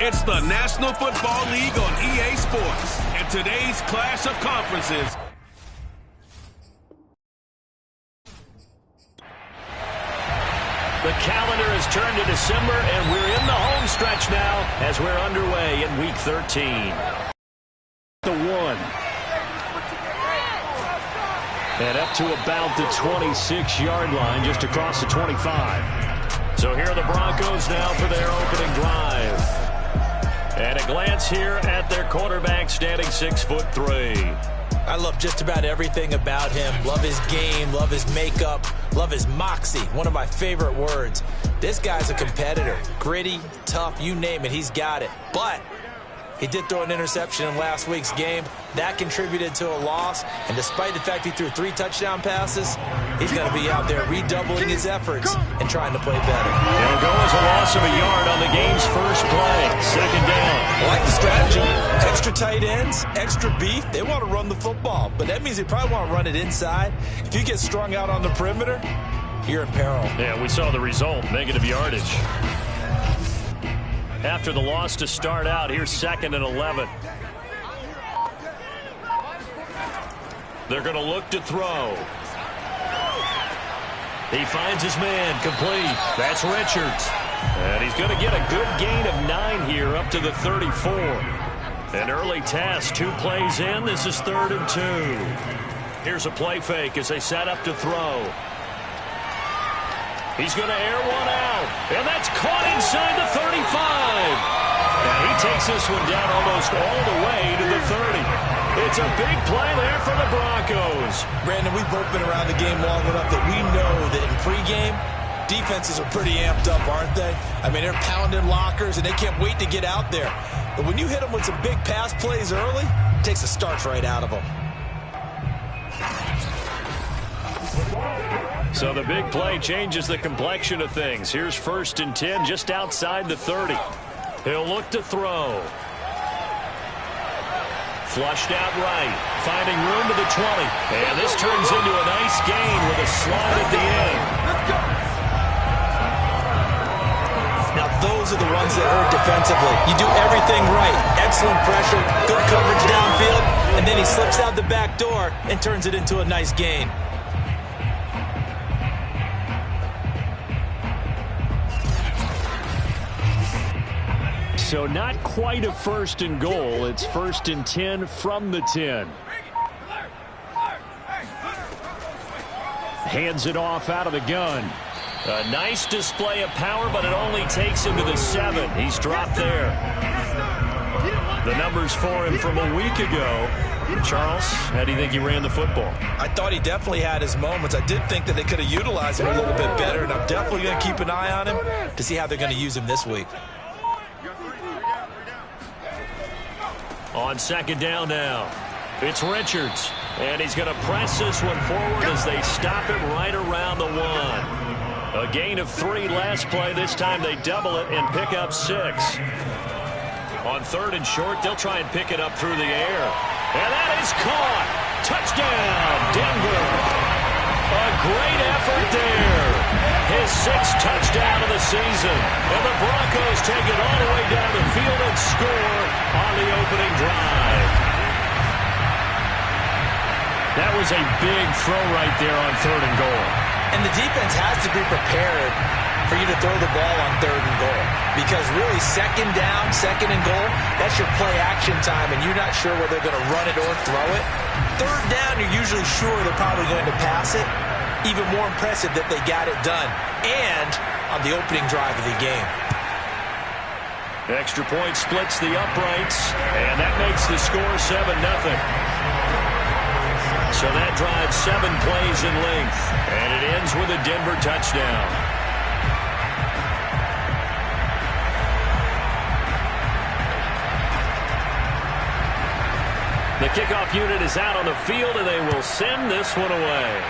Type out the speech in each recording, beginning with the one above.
It's the National Football League on EA Sports. And today's clash of conferences. The calendar has turned to December, and we're in the home stretch now as we're underway in Week 13. The 1. And up to about the 26-yard line, just across the 25. So here are the Broncos now for their opening drive. And a glance here at their quarterback, standing 6'3". I love just about everything about him. Love his game, love his makeup, love his moxie. One of my favorite words. This guy's a competitor. Gritty, tough, you name it, he's got it. But he did throw an interception in last week's game. That contributed to a loss. And despite the fact he threw 3 touchdown passes, he's going to be out there redoubling his efforts and trying to play better. It'll go as a loss of a yard on the game's first play. Second down. I like the strategy. Extra tight ends, extra beef. They want to run the football, but that means they probably want to run it inside. If you get strung out on the perimeter, you're in peril. Yeah, we saw the result, negative yardage. After the loss to start out, here's 2nd and 11. They're going to look to throw. He finds his man, complete. That's Richards. And he's going to get a good gain of 9 here, up to the 34. An early test, 2 plays in. This is 3rd and 2. Here's a play fake as they set up to throw. He's going to air one out, and that's caught inside the 35. And he takes this one down almost all the way to the 30. It's a big play there for the Broncos. Brandon, we've both been around the game long enough that we know that in pregame, defenses are pretty amped up, aren't they? I mean, they're pounding lockers, and they can't wait to get out there. But when you hit them with some big pass plays early, it takes the starch right out of them. So the big play changes the complexion of things. Here's 1st and 10 just outside the 30. He'll look to throw. Flushed out right, finding room to the 20. And this turns into a nice gain with a slide at the end. Now those are the ones that hurt defensively. You do everything right. Excellent pressure, good coverage downfield, and then he slips out the back door and turns it into a nice gain. So not quite a 1st and goal. It's 1st and 10 from the 10. Hands it off out of the gun. A nice display of power, but it only takes him to the 7. He's dropped there. The numbers for him from a week ago. Charles, how do you think he ran the football? I thought he definitely had his moments. I did think that they could have utilized him a little bit better, and I'm definitely going to keep an eye on him to see how they're going to use him this week. On 2nd down now, it's Richards, and he's going to press this one forward as they stop him right around the 1. A gain of 3 last play. This time they double it and pick up 6. On 3rd and short, they'll try and pick it up through the air. And that is caught. Touchdown, Denver. A great effort there. His 6th touchdown of the season. And the Broncos take it all the way down the field and score on the opening drive. That was a big throw right there on 3rd and goal. And the defense has to be prepared for you to throw the ball on 3rd and goal. Because really, 2nd down, 2nd and goal, that's your play action time, and you're not sure whether they're going to run it or throw it. 3rd down, you're usually sure they're probably going to pass it. Even more impressive that they got it done, and on the opening drive of the game. Extra point splits the uprights, and that makes the score 7-0. So that drives 7 plays in length, and it ends with a Denver touchdown. The kickoff unit is out on the field, and they will send this one away.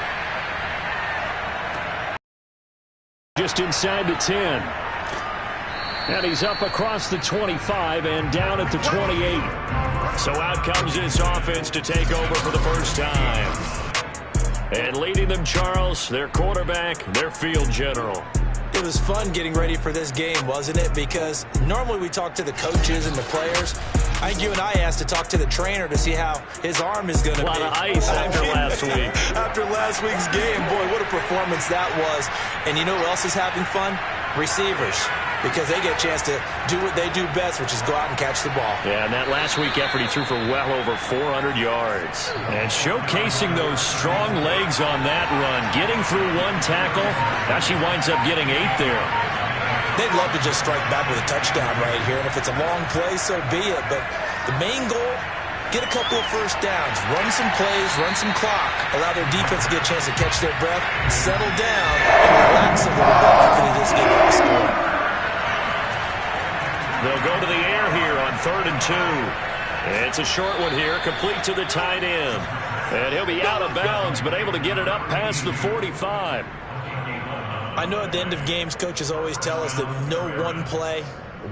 Just inside the 10. And he's up across the 25 and down at the 28. So out comes this offense to take over for the first time. And leading them, Charles, their quarterback, their field general. It it was fun getting ready for this game, wasn't it? Because normally we talk to the coaches and the players. I think you and I asked to talk to the trainer to see how his arm is going to be. A lot of ice after last week. After last week's game, boy, what a performance that was. And you know who else is having fun? Receivers. Because they get a chance to do what they do best, which is go out and catch the ball. Yeah, and that last week effort, he threw for well over 400 yards. And showcasing those strong legs on that run, getting through one tackle. Now she winds up getting 8 there. They'd love to just strike back with a touchdown right here. And if it's a long play, so be it. But the main goal, get a couple of first downs, run some plays, run some clock, allow their defense to get a chance to catch their breath, settle down, and relax a little bit. Hopefully this game will score. They'll go to the air here on 3rd and 2. It's a short one here, complete to the tight end. And he'll be out of bounds, but able to get it up past the 45. I know at the end of games, coaches always tell us that no one play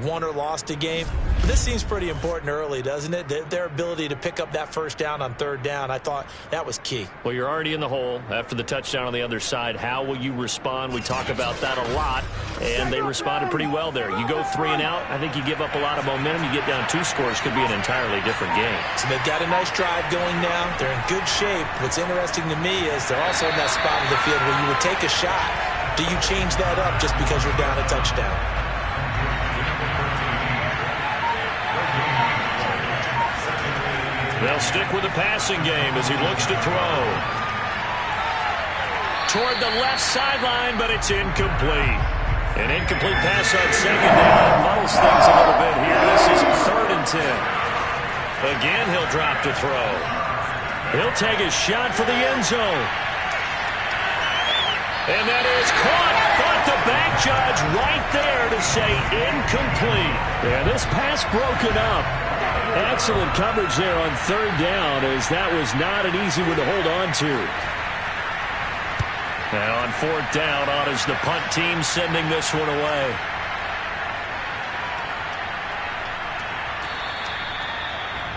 won or lost a game. But this seems pretty important early, doesn't it? Their ability to pick up that first down on 3rd down, I thought that was key. Well, you're already in the hole after the touchdown on the other side. How will you respond? We talk about that a lot, and they responded pretty well there. You go 3 and out, I think you give up a lot of momentum. You get down 2 scores, could be an entirely different game. So they've got a nice drive going now. They're in good shape. What's interesting to me is they're also in that spot of the field where you would take a shot. Do you change that up just because you're down a touchdown? They'll stick with the passing game as he looks to throw. Toward the left sideline, but it's incomplete. An incomplete pass on 2nd down. Muddles things a little bit here. This is 3rd and 10. Again, he'll drop to throw. He'll take a shot for the end zone. And that is caught, but the back judge right there to say incomplete. Yeah, this pass broken up. Excellent coverage there on 3rd down, as that was not an easy one to hold on to. And on 4th down, on is the punt team sending this one away.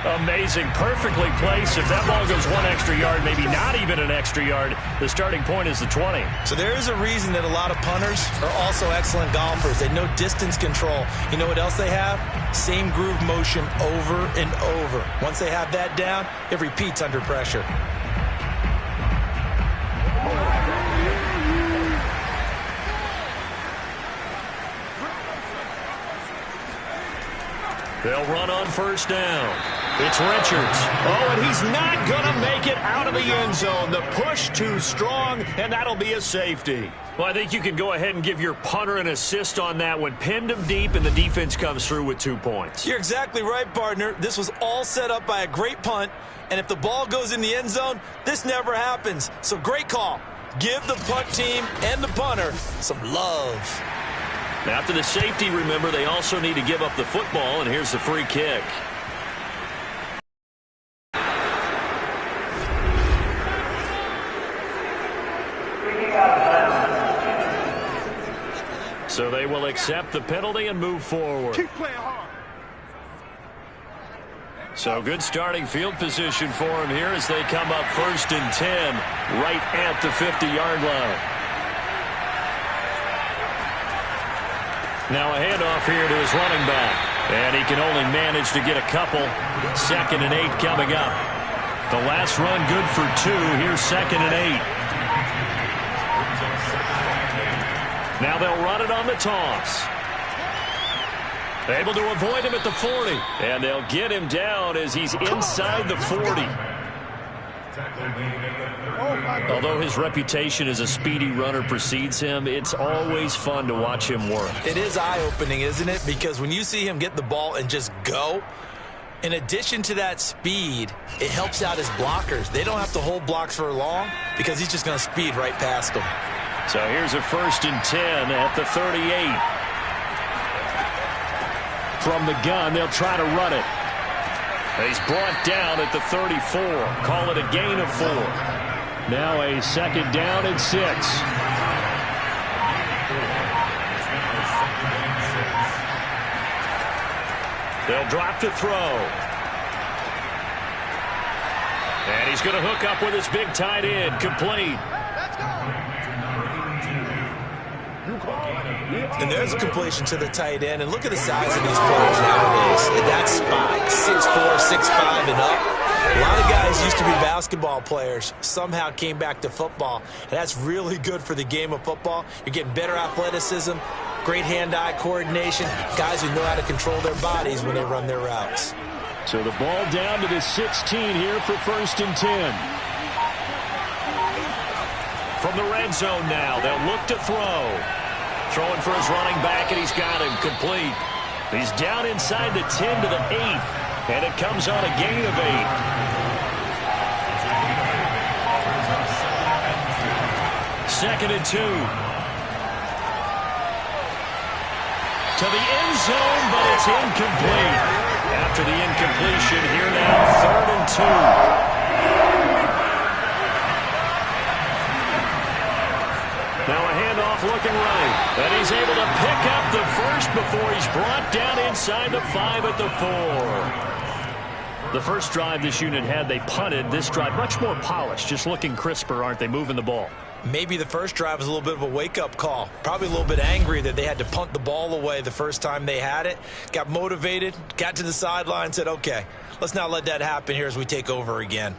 Amazing, perfectly placed. If that ball goes 1 extra yard, maybe not even an extra yard, the starting point is the 20. So there is a reason that a lot of punters are also excellent golfers. They know distance control. You know what else they have? Same groove motion over and over. Once they have that down, it repeats under pressure. They'll run on 1st down. It's Richards. Oh, and he's not going to make it out of the end zone. The push too strong, and that'll be a safety. Well, I think you can go ahead and give your punter an assist on that one. Pinned him deep, and the defense comes through with 2 points. You're exactly right, partner. This was all set up by a great punt, and if the ball goes in the end zone, this never happens. So great call. Give the punt team and the punter some love. After the safety, remember, they also need to give up the football, and here's the free kick. So they will accept the penalty and move forward. Keep playing hard. So good starting field position for him here as they come up 1st and 10, right at the 50-yard line. Now a handoff here to his running back. And he can only manage to get a couple. 2nd and 8 coming up. The last run good for 2. Here's 2nd and 8. Now they'll run it on the toss. Able to avoid him at the 40. And they'll get him down as he's inside the 40. Although his reputation as a speedy runner precedes him, it's always fun to watch him work. It is eye-opening, isn't it? Because when you see him get the ball and just go, in addition to that speed, it helps out his blockers. They don't have to hold blocks for long because he's just going to speed right past them. So here's a 1st and 10 at the 38. From the gun, they'll try to run it. He's brought down at the 34. Call it a gain of 4. Now a 2nd down and 6. They'll drop to throw. And he's going to hook up with his big tight end. Complete. And there's a completion to the tight end. And look at the size of these players nowadays. In that spot, 6'4", 6'5", and up. A lot of guys used to be basketball players, somehow came back to football. And that's really good for the game of football. You're getting better athleticism, great hand-eye coordination, guys who know how to control their bodies when they run their routes. So the ball down to the 16 here for 1st and 10. From the red zone now, they'll look to throw. Throwing for his running back, and he's got him complete. He's down inside the 10 to the 8, and it comes on a gain of 8. Second and 2. To the end zone, but it's incomplete. After the incompletion, here now, 3rd and 2. Now a handoff looking right. And he's able to pick up the first before he's brought down inside the 5 at the 4. The first drive this unit had, they punted. This drive, much more polished, just looking crisper, aren't they, moving the ball? Maybe the first drive was a little bit of a wake-up call. Probably a little bit angry that they had to punt the ball away the first time they had it. Got motivated, got to the sideline, said, okay, let's not let that happen here as we take over again.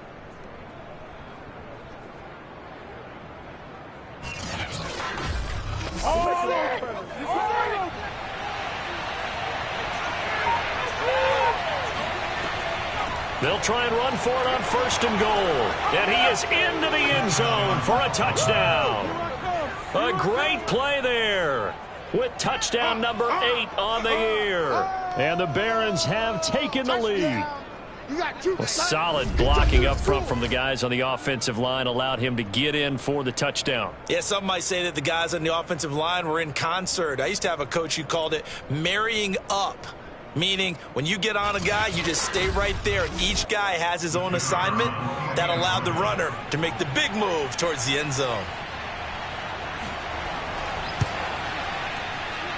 They'll try and run for it on 1st and goal. And he is into the end zone for a touchdown. A great play there with touchdown number 8 on the year. And the Barons have taken the lead. Well, solid blocking up front from the guys on the offensive line allowed him to get in for the touchdown. Yeah, some might say that the guys on the offensive line were in concert. I used to have a coach who called it marrying up. Meaning, when you get on a guy, you just stay right there. Each guy has his own assignment. That allowed the runner to make the big move towards the end zone.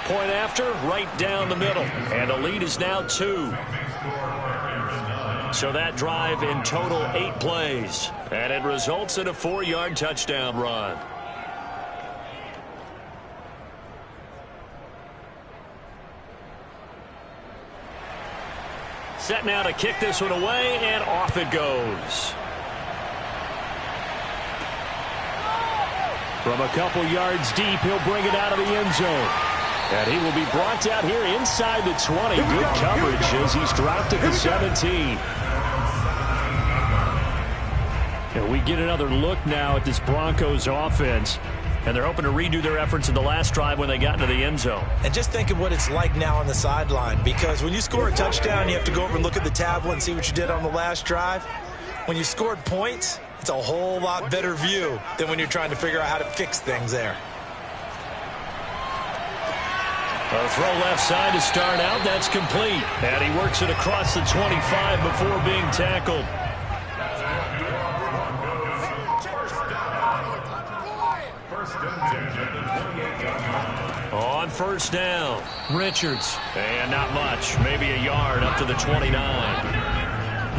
Point after, right down the middle. And the lead is now 2. So that drive in total 8 plays. And it results in a 4-yard touchdown run. Set now to kick this one away, and off it goes. From a couple yards deep, he'll bring it out of the end zone. And he will be brought down here inside the 20. Good coverage as he's dropped at the 17. And we get another look now at this Broncos offense. And they're hoping to redo their efforts in the last drive when they got into the end zone. And just think of what it's like now on the sideline. Because when you score a touchdown, you have to go over and look at the tablet and see what you did on the last drive. When you scored points, it's a whole lot better view than when you're trying to figure out how to fix things there. A throw left side to start out. That's complete. And he works it across the 25 before being tackled. On 1st down, Richards. And not much, maybe a yard up to the 29.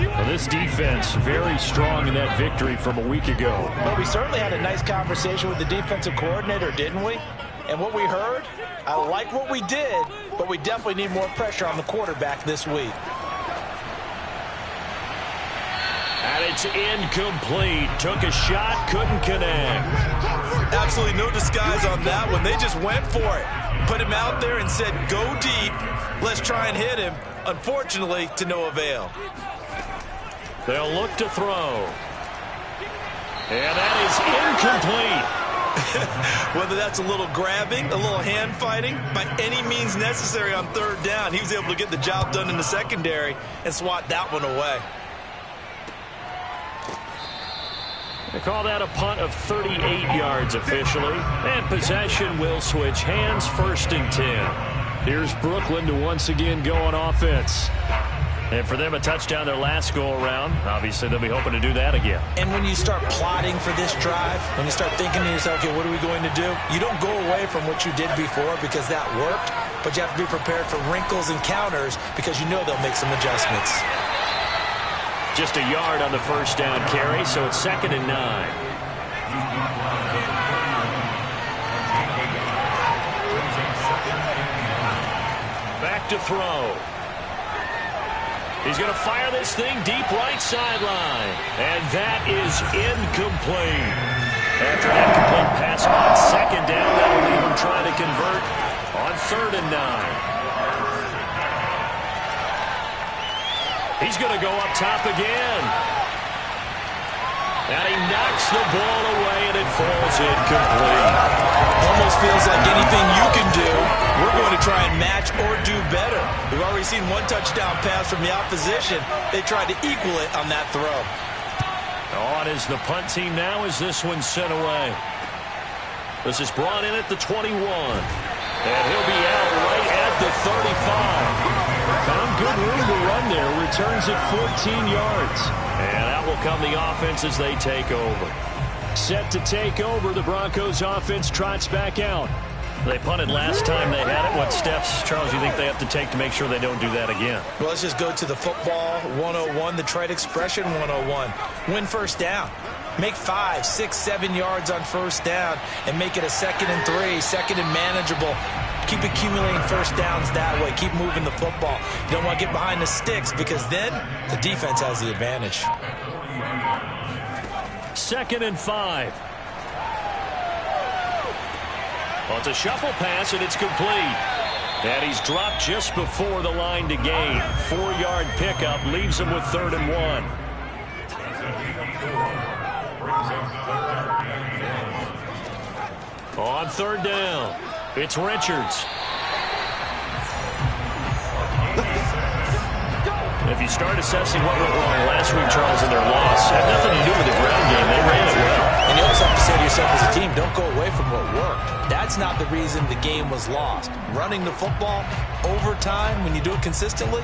Well, this defense very strong in that victory from a week ago. Well, we certainly had a nice conversation with the defensive coordinator, didn't we? And what we heard, I like what we did, but we definitely need more pressure on the quarterback this week. And it's incomplete. Took a shot, couldn't connect. Absolutely no disguise on that one. They just went for it. Put him out there and said, go deep. Let's try and hit him. Unfortunately, to no avail. They'll look to throw. And that is incomplete. Whether that's a little grabbing, a little hand fighting, by any means necessary on 3rd down, he was able to get the job done in the secondary and swat that one away. They call that a punt of 38 yards officially. And possession will switch hands, 1st and 10. Here's Brooklyn to once again go on offense. And for them, a touchdown their last go-around. Obviously, they'll be hoping to do that again. And when you start plotting for this drive, when you start thinking to yourself, okay, what are we going to do? You don't go away from what you did before because that worked, but you have to be prepared for wrinkles and counters because you know they'll make some adjustments. Just a yard on the 1st down carry, so it's 2nd and 9. to throw. He's going to fire this thing deep right sideline. And that is incomplete. After an incomplete pass on second down, that'll leave him trying to convert on 3rd and 9. He's going to go up top again. And he knocks the ball away, and it falls incomplete. Almost feels like anything you can do, we're going to try and match or do better. We've already seen one touchdown pass from the opposition. They tried to equal it on that throw. On is the punt team now as this one's sent away. This is brought in at the 21. And he'll be out right at the 35. Found good room to run there. Returns it 14 yards. And out will come the offense as they take over. Set to take over, the Broncos offense trots back out. They punted last time they had it. What steps, Charles, you think they have to take to make sure they don't do that again? Well, let's just go to the football 101, the trade expression 101. Win first down. Make 5, 6, 7 yards on first down and make it a 2nd and 3, 2nd and manageable. Keep accumulating first downs that way. Keep moving the football. You don't want to get behind the sticks because then the defense has the advantage. 2nd and 5. Well, it's a shuffle pass, and it's complete. And he's dropped just before the line to gain. 4-yard pickup leaves him with 3rd and 1. On 3rd down, it's Richards. If you start assessing what went wrong last week, Charles, in their loss, had nothing to do with the ground game. They ran it well. And you also have to say to yourself as a team, don't go away from what worked. That's not the reason the game was lost. Running the football over time, when you do it consistently,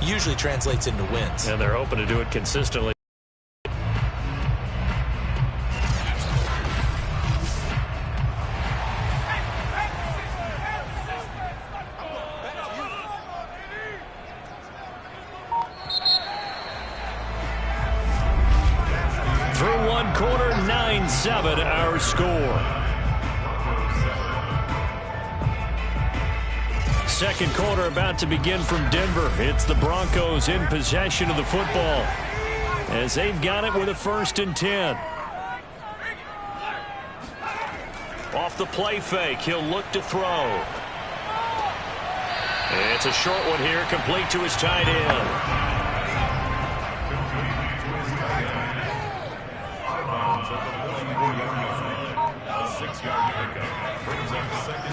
usually translates into wins. And they're hoping to do it consistently. Through one quarter, 9-7 our score. Second quarter about to begin from Denver. It's the Broncos in possession of the football as they've got it with a 1st and 10. Off the play fake, he'll look to throw. It's a short one here, complete to his tight end.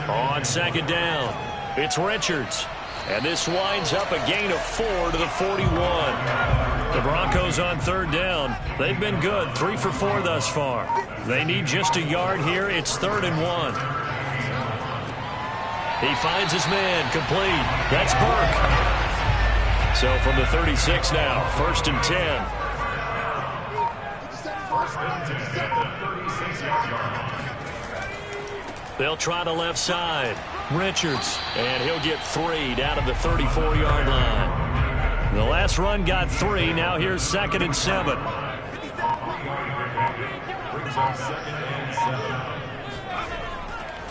On 2nd down, it's Richards. And this winds up a gain of 4 to the 41. The Broncos on 3rd down. They've been good, 3 for 4 thus far. They need just a yard here. It's 3rd and 1. He finds his man, complete. That's Burke. So from the 36 now, 1st and 10. They'll try the left side. Richards, and he'll get 3 down to the 34-yard line. The last run got 3. Now here's 2nd and 7.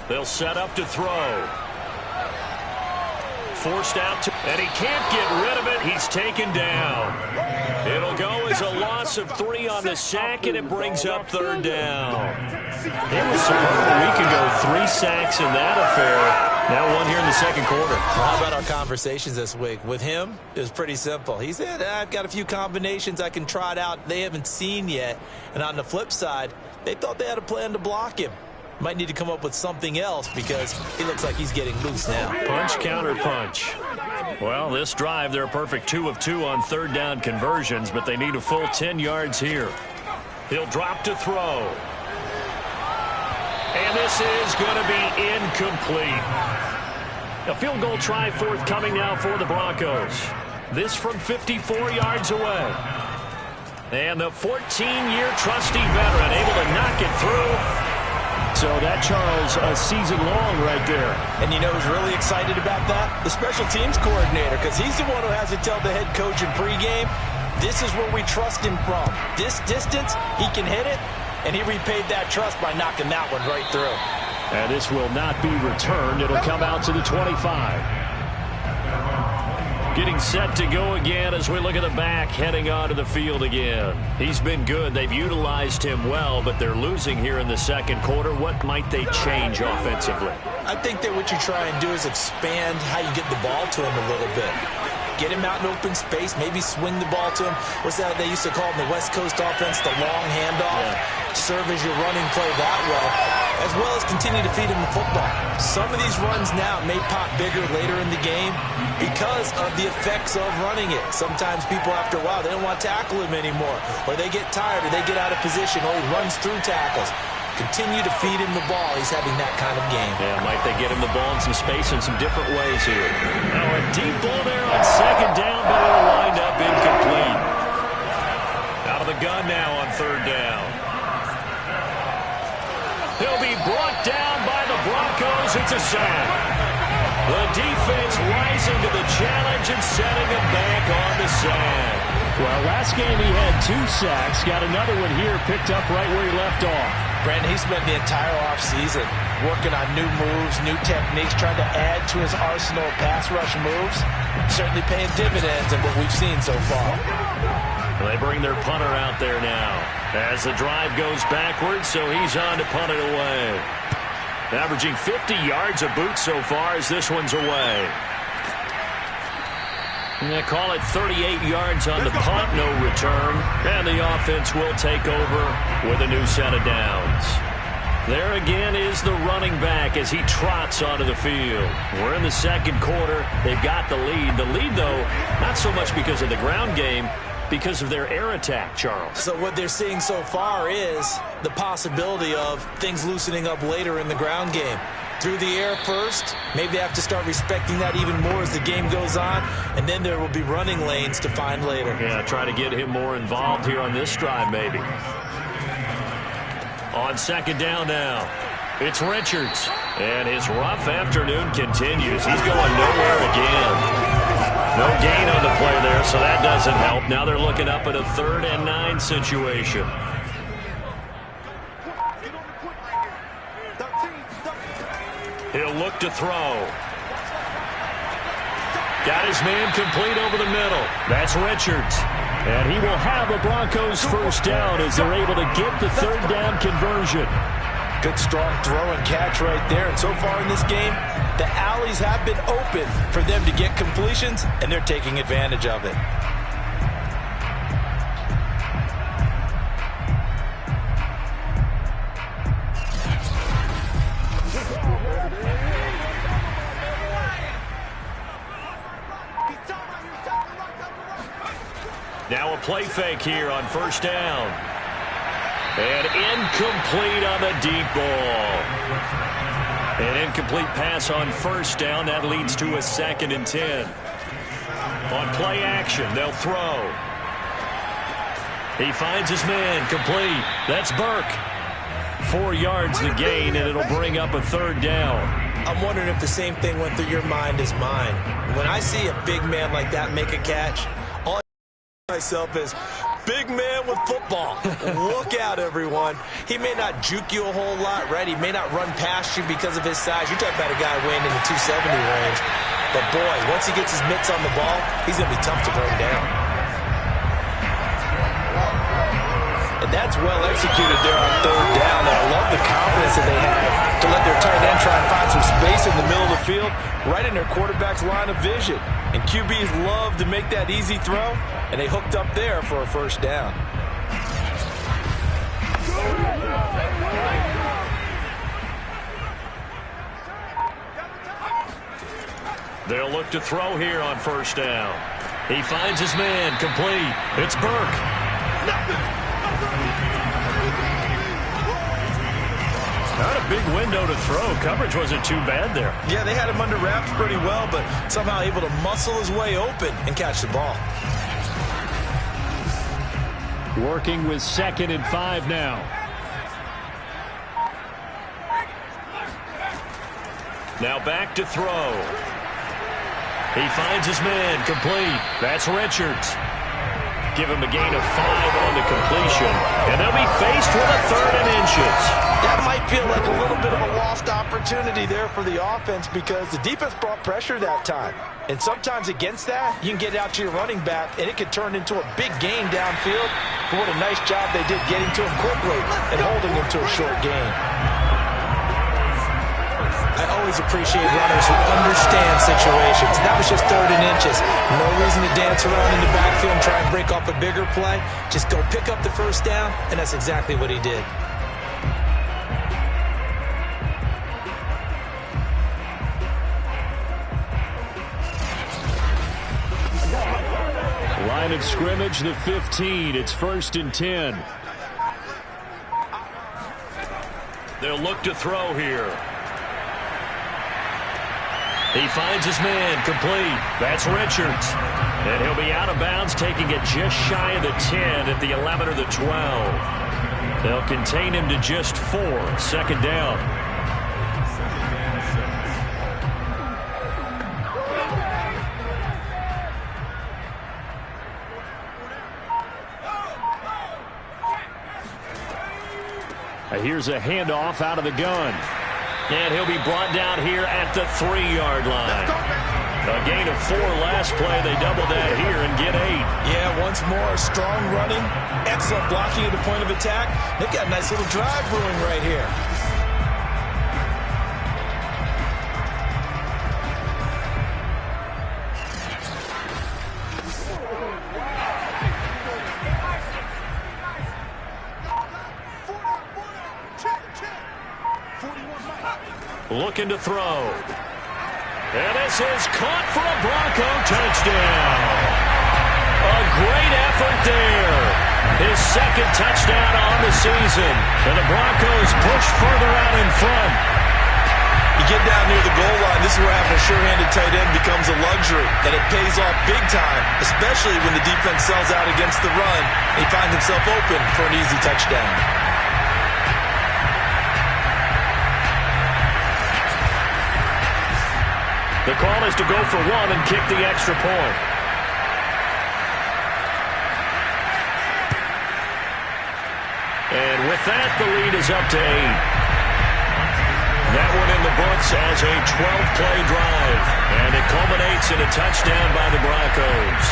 They'll set up to throw. Forced out to, and he can't get rid of it. He's taken down. It'll go as a loss of 3 on the sack, and it brings up 3rd down. It was superb a week ago. 3 sacks in that affair. Now 1 here in the second quarter. Well, how about our conversations this week? With him, it was pretty simple. He said, I've got a few combinations I can try it out they haven't seen yet. And on the flip side, they thought they had a plan to block him. Might need to come up with something else because he looks like he's getting loose now. Punch, counter punch. Well, this drive, they're a perfect 2 of 2 on 3rd down conversions, but they need a full 10 yards here. He'll drop to throw. And this is going to be incomplete. A field goal try forthcoming now for the Broncos. This from 54 yards away. And the 14-year trusty veteran able to knock it through. So that, Charles, a season long right there. And you know who's really excited about that? The special teams coordinator, because he's the one who has to tell the head coach in pregame, this is where we trust him from. This distance, he can hit it, and he repaid that trust by knocking that one right through. And this will not be returned. It'll come out to the 25. Getting set to go again as we look at the back heading onto the field again. He's been good. They've utilized him well, but they're losing here in the second quarter. What might they change offensively? I think that what you try and do is expand how you get the ball to him a little bit. Get him out in open space, maybe swing the ball to him. What's that they used to call in the West Coast offense, the long handoff? Yeah. Serve as your running play that way, as well as continue to feed him the football. Some of these runs now may pop bigger later in the game because of the effects of running it. Sometimes people, after a while, they don't want to tackle him anymore, or they get tired, or they get out of position, or he runs through tackles. Continue to feed him the ball. He's having that kind of game. Yeah, might they get him the ball in some space in some different ways here. Now a deep ball there on second down, but it'll wind up incomplete. Out of the gun now on third down. He'll be brought down by the Broncos. It's a sack. The defense rising to the challenge and setting him back on the sack. Well, last game he had 2 sacks. Got another one here picked up right where he left off. Brandon, he spent the entire offseason working on new moves, new techniques, trying to add to his arsenal of pass rush moves. Certainly paying dividends in what we've seen so far. They bring their punter out there now as the drive goes backwards, so he's on to punt it away. Averaging 50 yards a boot so far as this one's away. And they call it 38 yards on the punt, no return. And the offense will take over with a new set of downs. There again is the running back as he trots onto the field. We're in the second quarter. They've got the lead. The lead, though, not so much because of the ground game, because of their air attack, Charles. So what they're seeing so far is the possibility of things loosening up later in the ground game. Through the air first, maybe they have to start respecting that even more as the game goes on, and then there will be running lanes to find later. Yeah, try to get him more involved here on this drive, maybe. On second down now, it's Richards, and his rough afternoon continues. He's going nowhere again. No gain on the play there, so that doesn't help. Now they're looking up at a 3rd and 9 situation. He'll look to throw. Got his man complete over the middle. That's Richards. And he will have a Broncos first down as they're able to get the 3rd down conversion. Good strong throw and catch right there. And so far in this game, the alleys have been open for them to get completions, and they're taking advantage of it. Now a play fake here on first down. And incomplete on the deep ball. An incomplete pass on first down. That leads to a 2nd and 10. On play action, they'll throw. He finds his man complete. That's Burke. 4 yards the gain, and it'll bring up a 3rd down. I'm wondering if the same thing went through your mind as mine. When I see a big man like that make a catch, all I myself is, big man with football. Look out, everyone. He may not juke you a whole lot, right? He may not run past you because of his size. You're talking about a guy weighing in the 270 range. But, boy, once he gets his mitts on the ball, he's going to be tough to bring down. And that's well executed there on 3rd down. And I love the confidence that they had to let their tight end try and find some space in the middle of the field, right in their quarterback's line of vision. And QBs love to make that easy throw, and they hooked up there for a first down. They'll look to throw here on first down. He finds his man complete. It's Burke. Not a big window to throw. Coverage wasn't too bad there. Yeah, they had him under wraps pretty well, but somehow able to muscle his way open and catch the ball. Working with 2nd and 5 now. Now back to throw. He finds his man complete. That's Richards. Give him a gain of 5 on the completion. And they'll be faced with a 3rd and inches. That might feel like a little bit of a lost opportunity. opportunity there for the offense because the defense brought pressure that time. And sometimes against that, you can get it out to your running back, and it could turn into a big gain downfield. But what a nice job they did getting to him quickly and holding him to a short gain. I always appreciate runners who understand situations. That was just 3rd and inches. No reason to dance around in the backfield and try and break off a bigger play. Just go pick up the first down, and that's exactly what he did. Line of scrimmage, the 15. It's 1st and 10. They'll look to throw here. He finds his man, complete. That's Richards. And he'll be out of bounds, taking it just shy of the 10 at the 11 or the 12. They'll contain him to just 4. 2nd down. Here's a handoff out of the gun. And he'll be brought down here at the 3-yard line. A gain of 4 last play. They double that here and get 8. Yeah, once more, strong running, excellent blocking at the point of attack. They've got a nice little drive brewing right here. Looking to throw. And this is caught for a Bronco touchdown. A great effort there. His 2nd touchdown on the season. And the Broncos push further out in front. You get down near the goal line, this is where having a sure-handed tight end becomes a luxury. And it pays off big time, especially when the defense sells out against the run. And he finds himself open for an easy touchdown. The call is to go for 1 and kick the extra point. And with that, the lead is up to 8. That one in the books as a 12-play drive. And it culminates in a touchdown by the Broncos.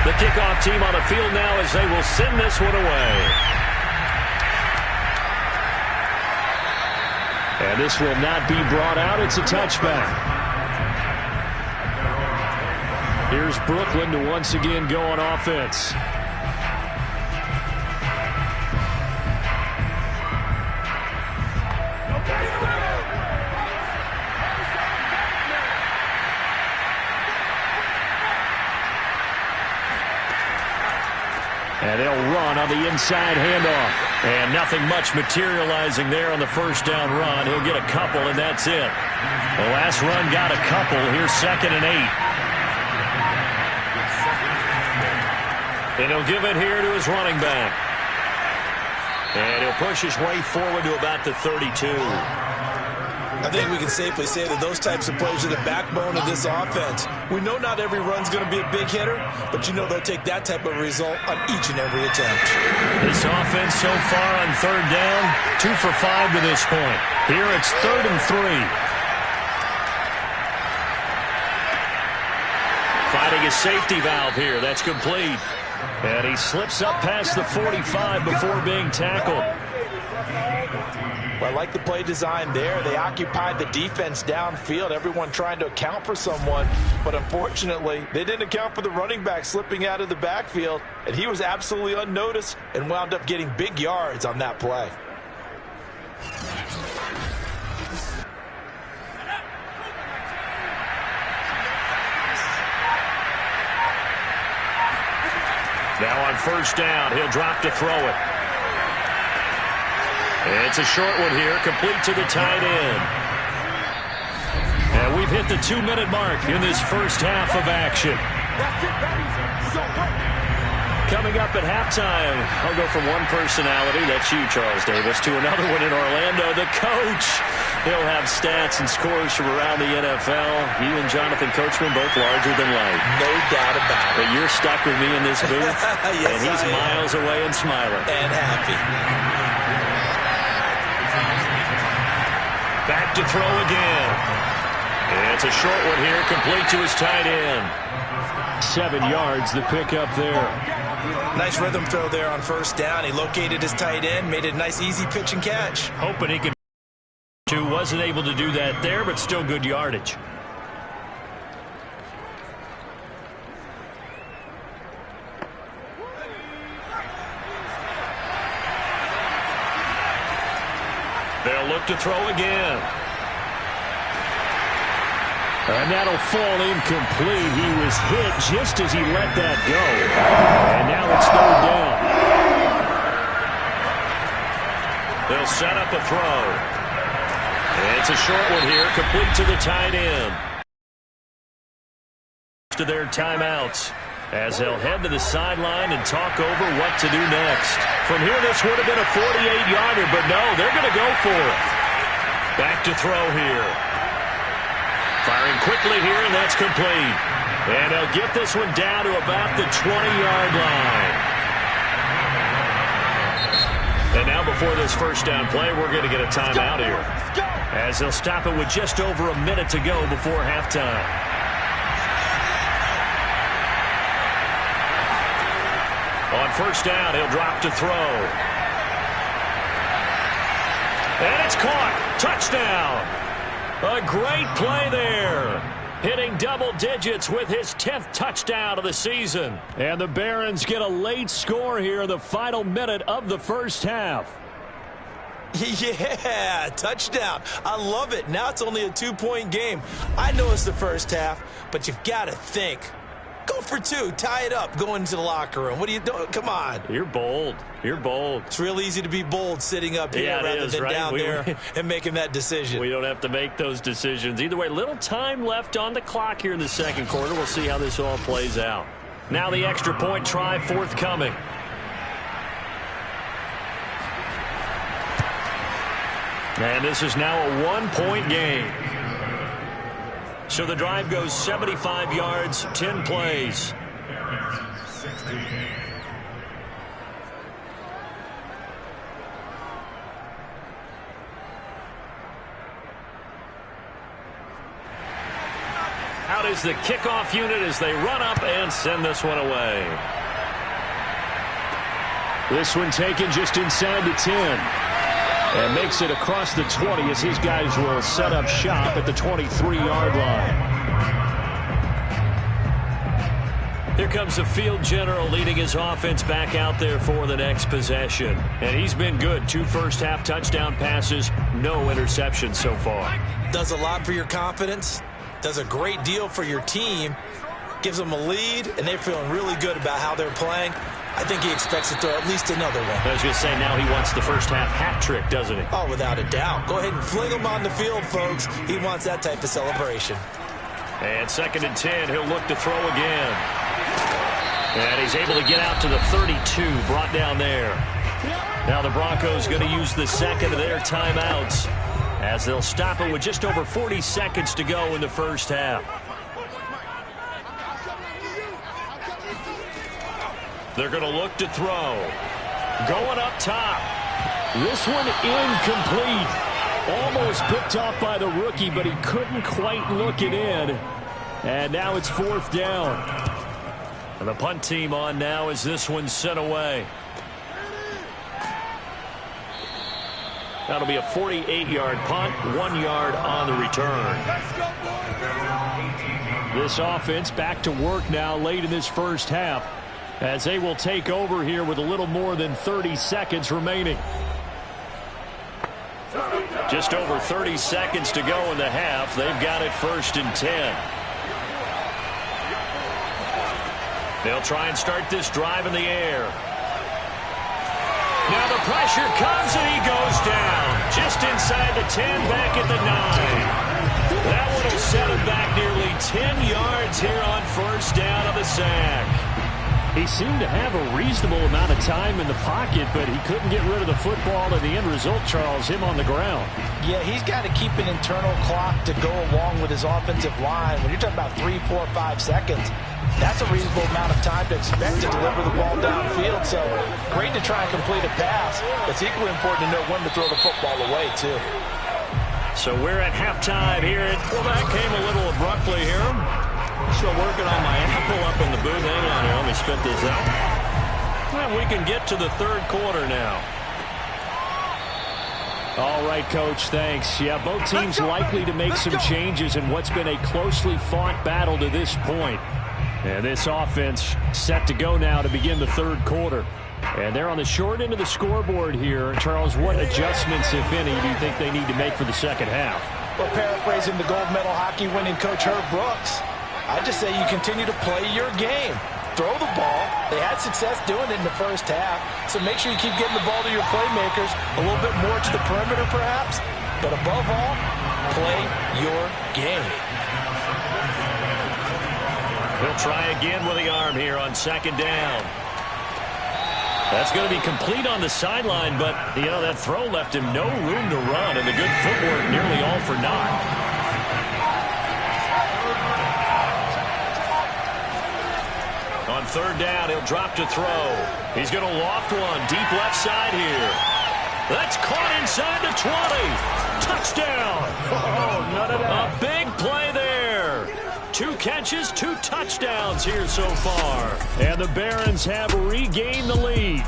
The kickoff team on the field now as they will send this one away. And this will not be brought out. It's a touchback. Here's Brooklyn to once again go on offense. And they'll run on the inside handoff. And nothing much materializing there on the first down run. He'll get a couple, and that's it. The last run got a couple. Here's 2nd and 8. And he'll give it here to his running back. And he'll push his way forward to about the 32. I think we can safely say that those types of plays are the backbone of this offense. We know not every run's going to be a big hitter, but you know they'll take that type of result on each and every attempt. This offense so far on 3rd down, 2 for 5 to this point. Here it's 3rd and 3. Finding a safety valve here. That's complete. And he slips up past the 45 before being tackled. Well, I like the play design there. They occupied the defense downfield, everyone trying to account for someone. But unfortunately, they didn't account for the running back slipping out of the backfield. And he was absolutely unnoticed and wound up getting big yards on that play. Now on 1st down, he'll drop to throw it. It's a short one here, complete to the tight end. And we've hit the 2-minute mark in this first half of action. Coming up at halftime, I'll go from one personality, that's you, Charles Davis, to another one in Orlando, the coach. He'll have stats and scores from around the NFL. You and Jonathan Coachman both larger than life. No doubt about it. But you're stuck with me in this booth, yes, and he's miles away and smiling. And happy. Back to throw again. And it's a short one here, complete to his tight end. 7 yards, the pickup there. Nice rhythm throw there on first down. He located his tight end, made it a nice easy pitch and catch. Hoping he could. Wasn't able to do that there, but still good yardage. They'll look to throw again. And that'll fall incomplete. He was hit just as he let that go. And now it's 3rd down. They'll set up a throw. It's a short one here, complete to the tight end. To their timeouts as they'll head to the sideline and talk over what to do next. From here, this would have been a 48-yarder, but no, they're going to go for it. Back to throw here. Firing quickly here, and that's complete. And they'll get this one down to about the 20-yard line. And now before this first down play, we're going to get a timeout here, as they'll stop it with just over a minute to go before halftime. On first down, he'll drop to throw. And it's caught. Touchdown. A great play there. Hitting double digits with his 10th touchdown of the season. And the Barons get a late score here in the final minute of the first half. Yeah, touchdown. I love it. Now it's only a 2-point game. I know it's the first half, but you've got to think. Go for 2. Tie it up. Go into the locker room. What are you doing? Come on. You're bold. You're bold. It's real easy to be bold sitting up here rather than right? down there and making that decision. We don't have to make those decisions. Either way, little time left on the clock here in the second quarter. We'll see how this all plays out. Now the extra point try forthcoming. And this is now a 1-point game. So the drive goes 75 yards, 10 plays. Out is the kickoff unit as they run up and send this one away. This one taken just inside the 10. And makes it across the 20 as his guys will set up shop at the 23-yard line. Here comes the field general leading his offense back out there for the next possession. And he's been good. 2 first-half touchdown passes, no interceptions so far. Does a lot for your confidence. Does a great deal for your team. Gives them a lead, and they're feeling really good about how they're playing. I think he expects to throw at least another one. I was going to say, now he wants the first-half hat trick, doesn't he? Oh, without a doubt. Go ahead and fling him on the field, folks. He wants that type of celebration. And 2nd and 10, he'll look to throw again. And he's able to get out to the 32, brought down there. Now the Broncos going to use the second of their timeouts as they'll stop it with just over 40 seconds to go in the first half. They're going to look to throw. Going up top. This one incomplete. Almost picked off by the rookie, but he couldn't quite look it in. And now it's 4th down. And the punt team on now as this one's sent away. That'll be a 48-yard punt, 1 yard on the return. This offense back to work now late in this first half, as they will take over here with a little more than 30 seconds remaining. Just over 30 seconds to go in the half. They've got it 1st and 10. They'll try and start this drive in the air. Now the pressure comes and he goes down. Just inside the 10, back at the 9. That one will set him back nearly 10 yards here on first down of the sack. He seemed to have a reasonable amount of time in the pocket, but he couldn't get rid of the football, and the end result, Charles, him on the ground. Yeah, he's got to keep an internal clock to go along with his offensive line. When you're talking about 3, 4, 5 seconds, that's a reasonable amount of time to expect to deliver the ball downfield. So great to try and complete a pass. It's equally important to know when to throw the football away, too. So we're at halftime here. Well, that came a little abruptly here. Still working on my Apple up in the booth. Hang on here. Let me spit this out. And we can get to the third quarter now. All right, Coach, thanks. Yeah, both teams likely to make some changes in what's been a closely fought battle to this point. And this offense set to go now to begin the third quarter. And they're on the short end of the scoreboard here. Charles, what adjustments, if any, do you think they need to make for the second half? Well, paraphrasing the gold medal hockey winning coach Herb Brooks, I just say you continue to play your game. Throw the ball. They had success doing it in the first half, so make sure you keep getting the ball to your playmakers, a little bit more to the perimeter perhaps, but above all, play your game. He'll try again with the arm here on second down. That's going to be complete on the sideline, but, you know, that throw left him no room to run, and the good footwork nearly all for naught. On third down, he'll drop to throw. He's going to loft one deep left side here. That's caught inside the 20. Touchdown. Oh, none of that. A big play there. 2 catches, 2 touchdowns here so far. And the Barons have regained the lead.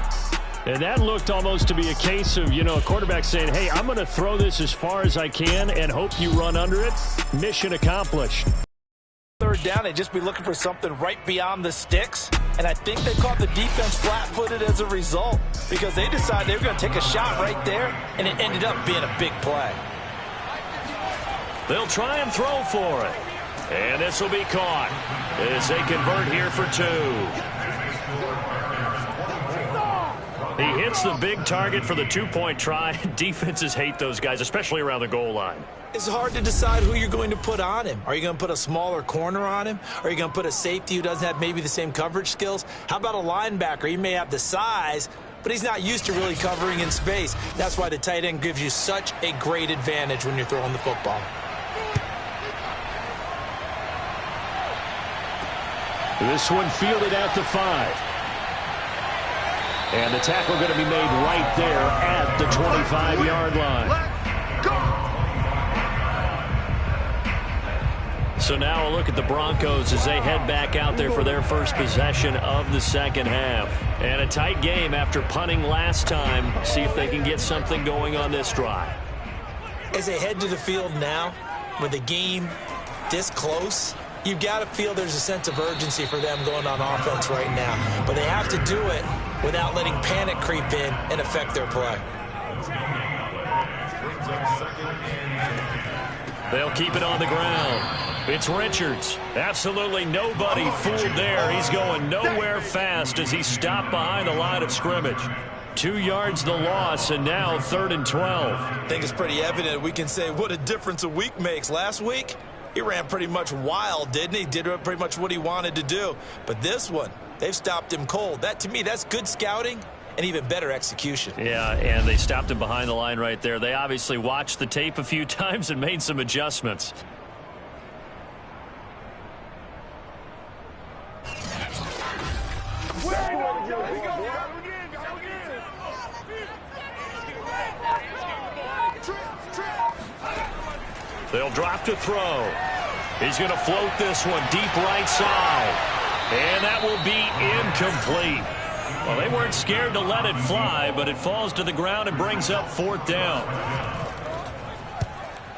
And that looked almost to be a case of, you know, a quarterback saying, hey, I'm going to throw this as far as I can and hope you run under it. Mission accomplished. Third down, they'd just be looking for something right beyond the sticks. And I think they caught the defense flat-footed as a result because they decided they were going to take a shot right there, and it ended up being a big play. They'll try and throw for it. And this will be caught as they convert here for 2. He hits the big target for the 2-point try. Defenses hate those guys, especially around the goal line. It's hard to decide who you're going to put on him. Are you going to put a smaller corner on him? Are you going to put a safety who doesn't have maybe the same coverage skills? How about a linebacker? He may have the size, but he's not used to really covering in space. That's why the tight end gives you such a great advantage when you're throwing the football. This one fielded at the 5. And the tackle going to be made right there at the 25-yard line. So now a look at the Broncos as they head back out there for their first possession of the second half. And a tight game after punting last time. See if they can get something going on this drive. As they head to the field now, with the game this close, you've got to feel there's a sense of urgency for them going on offense right now. But they have to do it without letting panic creep in and affect their play. They'll keep it on the ground. It's Richards. Absolutely nobody fooled there. He's going nowhere fast as he stopped behind the line of scrimmage. 2 yards the loss, and now 3rd and 12. I think it's pretty evident we can say what a difference a week makes. Last week, he ran pretty much wild, didn't he? Did pretty much what he wanted to do. But this one, they've stopped him cold. That, to me, that's good scouting and even better execution. Yeah, and they stopped him behind the line right there. They obviously watched the tape a few times and made some adjustments. They'll drop to throw. He's going to float this one deep right side. And that will be incomplete. Well, they weren't scared to let it fly, but it falls to the ground and brings up 4th down.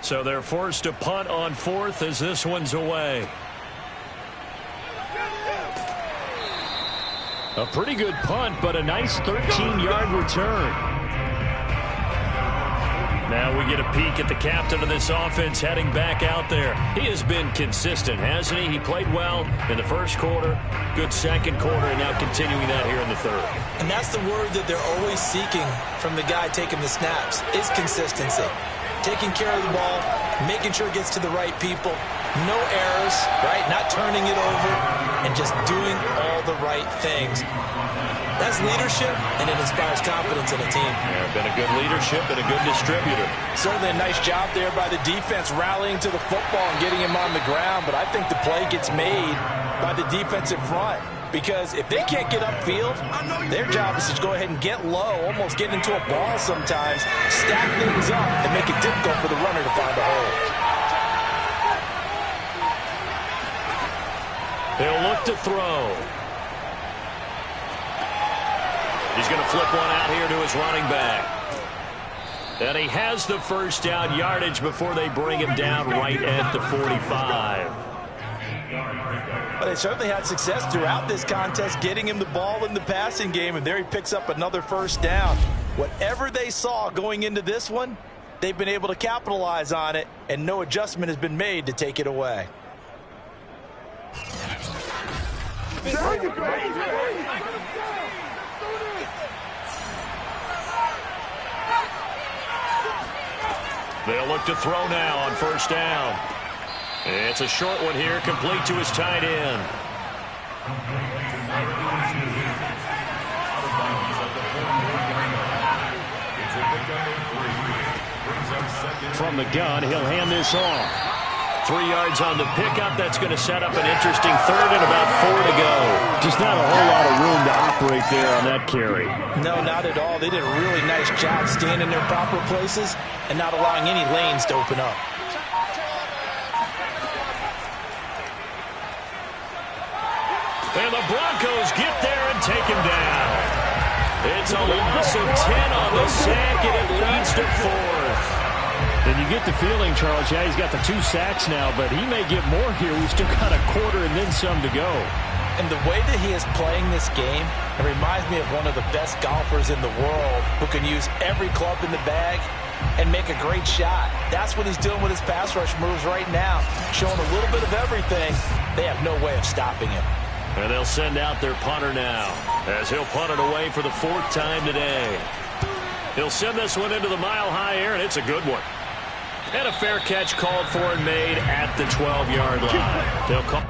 So they're forced to punt on 4th as this one's away. A pretty good punt, but a nice 13-yard return. Now we get a peek at the captain of this offense heading back out there. He has been consistent, hasn't he? He played well in the first quarter, good second quarter, and now continuing that here in the third. And that's the word that they're always seeking from the guy taking the snaps, is consistency. Taking care of the ball, making sure it gets to the right people, No errors, right? Not turning it over and just doing all the right things. That's leadership, and it inspires confidence in a team. Yeah, been a good leadership and a good distributor. Certainly a nice job there by the defense rallying to the football and getting him on the ground, but I think the play gets made by the defensive front. Because if they can't get upfield, their job is to go ahead and get low, almost get into a ball sometimes, stack things up, and make it difficult for the runner to find a hole. They'll look to throw. He's going to flip one out here to his running back. And he has the first down yardage before they bring him down right at the 45. Well, they certainly had success throughout this contest getting him the ball in the passing game, and there he picks up another first down. Whatever they saw going into this one, they've been able to capitalize on it, and no adjustment has been made to take it away. They'll look to throw now on first down. It's a short one here, complete to his tight end. From the gun, he'll hand this off. 3 yards on the pickup. That's going to set up an interesting third and about 4 to go. Just not a whole lot of room to operate there on that carry. No, not at all. They did a really nice job staying in their proper places and not allowing any lanes to open up. And the Broncos get there and take him down. It's a loss of 10 on the sack, and it leads to 4th. And you get the feeling, Charles, yeah, he's got the 2 sacks now, but he may get more here. We've still got a quarter and then some to go. And the way that he is playing this game, it reminds me of one of the best golfers in the world who can use every club in the bag and make a great shot. That's what he's doing with his pass rush moves right now, showing a little bit of everything. They have no way of stopping him. And they'll send out their punter now, as he'll punt it away for the 4th time today. He'll send this one into the mile-high air, and it's a good one. And a fair catch called for and made at the 12-yard line. They'll call